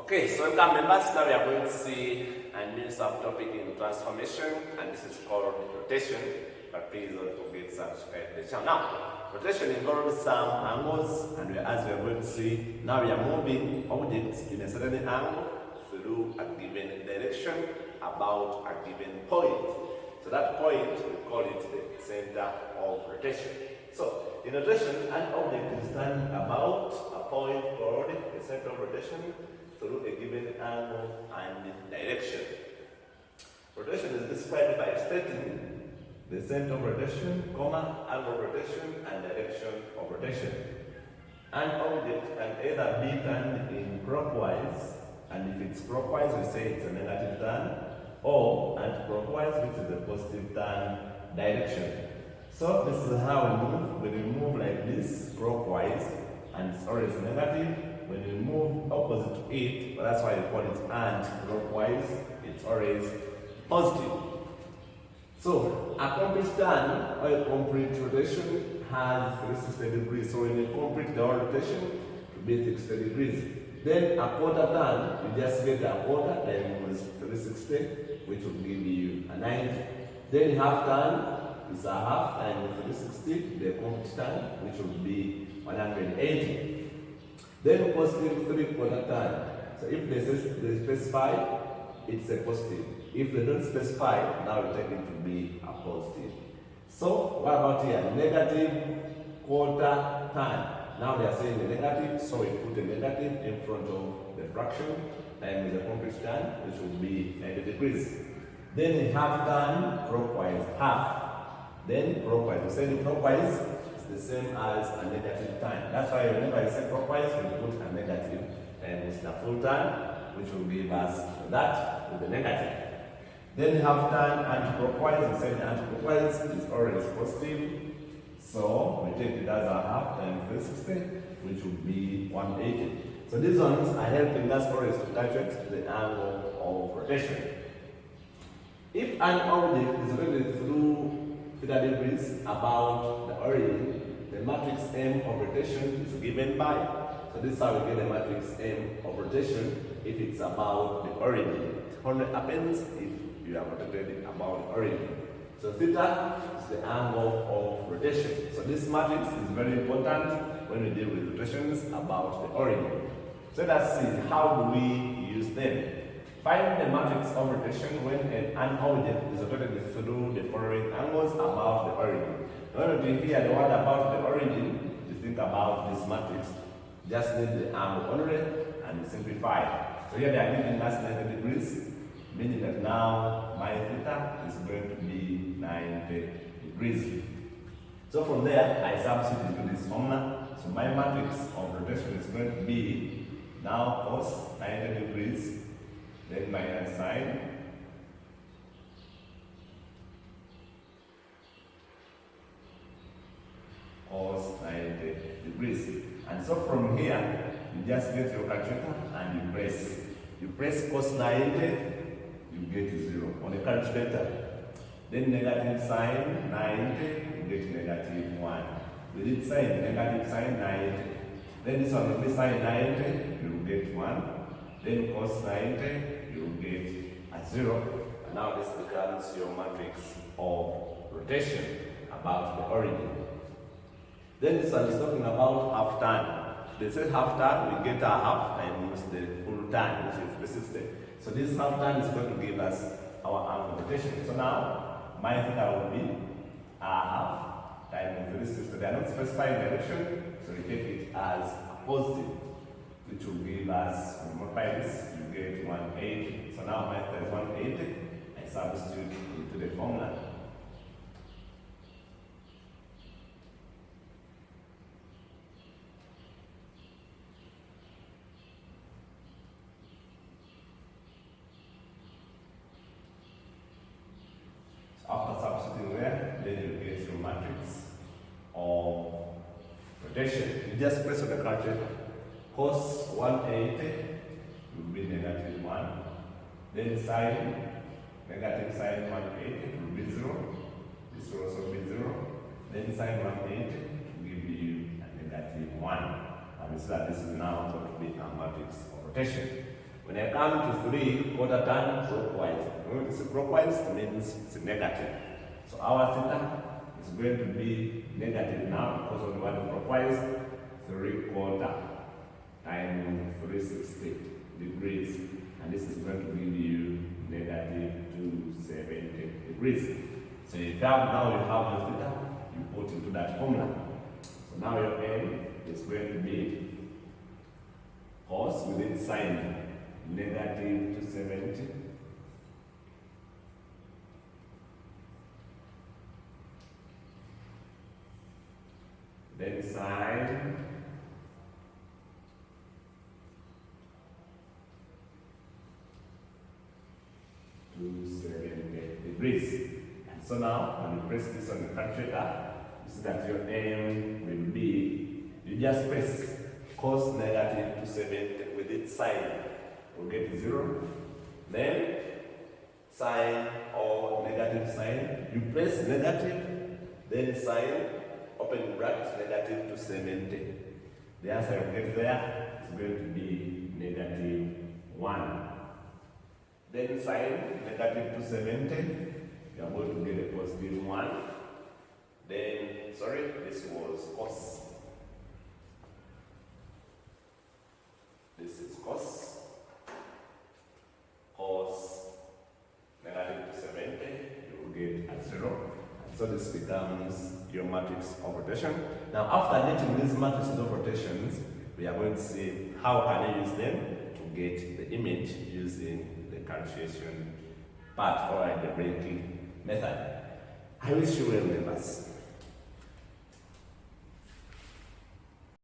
Okay, so welcome members. Now we are going to see a new subtopic in transformation, and this is called rotation. But please don't forget to subscribe to the channel. Now, rotation involves some angles, and as we are going to see, now we are moving objects in a certain angle through a given direction about a given point. So that point, we call it the center of rotation. So, in rotation, an object is turned about a point called the center of rotation through a given angle and direction. Rotation is described by stating the center of rotation, angle of rotation, and direction of rotation. An object can either be turned in clockwise, and if it's clockwise, we say it's a negative turn, or anti-clockwise, which is a positive turn direction. So this is how we move. When we move like this, clockwise, and it's always negative. When we move opposite to it, well, that's why we call it anti-clockwise, it's always positive. So a complete turn or a complete rotation has 360 degrees. So when you complete the whole rotation, it will be 60 degrees. Then a quarter turn, you just get a quarter times 360, which will give you a 90. Then half turn is a half times 360, the complete turn, which will be 180. Then positive 3/4 turn. So if they specify, it's a positive. If they don't specify, now we take it to be a positive. So what about here? Negative quarter turn. Now they are saying the negative, so we put a negative in front of the fraction times the complete turn, which will be 90 degrees. Then half turn, clockwise, half. Then clockwise. We say clockwise is the same as a negative turn. That's why whenever I say clockwise, we put a negative times the full turn, which will give us that with the negative. Then half turn anti-clockwise. We say anti-clockwise is always positive. So we take it as a half times 360, which would be 180. So these ones are helping us always to calculate the angle of rotation. If an object is rotated through theta degrees about the origin, the matrix M of rotation is given by. So this is how we get the matrix M of rotation if it's about the origin. It only happens if you are rotated about the origin. So theta is the angle of rotation. So this matrix is very important when we deal with rotations about the origin. So let's see, how do we use them? Find the matrix of rotation when an object is rotated through the following angles about the origin. When you hear the word about the origin, you think about this matrix. Just need the angle only and simplify. So here they are giving us 90 degrees, meaning that now my theta is going to be 90 degrees. So from there, I substitute into this formula. So my matrix of rotation is going to be now cos 90 degrees, then minus sine, cos 90 degrees. And so from here, you just get your calculator and you press. You press cos 90, you get 0 on the calculator. Then negative sine 90, you get negative 1. We did sine, negative sine 90. Then this one will be sine 90, you will get 1. Then cos 90, you will get a 0. And now this becomes your matrix of rotation about the origin. Then this one is talking about half turn. They said half turn, we get a half times the full turn, which is 360. So this half turn is going to give us our angle of rotation. So now, my theta will be a half times 360. They are not specifying direction, so we take it as a positive, which will give us, when we multiply this, you get 180. So now my theta is 180. I substitute into the formula. After substituting there, then you get your matrix of rotation. You just press on the calculator. Cos 180 will be negative 1. Then sine, negative sine 180 will be 0. This will also be 0. Then sine 180 will give you a negative 1. And we see that this is now going to be a matrix of rotation. When I come to 3 quarter turn clockwise, when it's clockwise, it means it's negative. So our theta is going to be negative now because we want clockwise. 3 quarter times 360 degrees, and this is going to give you negative 270 degrees. So if now you have your theta, you put into that formula. So now your n is going to be cos with its sine negative 270 then sine degrees. And so now, when you press this on the calculator, you see that your m will be, you just press cos negative 270 with its sign, we'll get 0. Then sign or negative sign, you press negative, then sign, open bracket, negative 270. The answer you get there is going to be negative 1. Then sign negative 270, you are going to get a positive 1. Then, this was cos. This is cos. Cos negative 270, you will get a 0. And so this becomes your matrix of rotation. Now, after getting these matrices of rotations, we are going to see how can you use them to get the image using calculation part or the breaking method. I wish you well, members.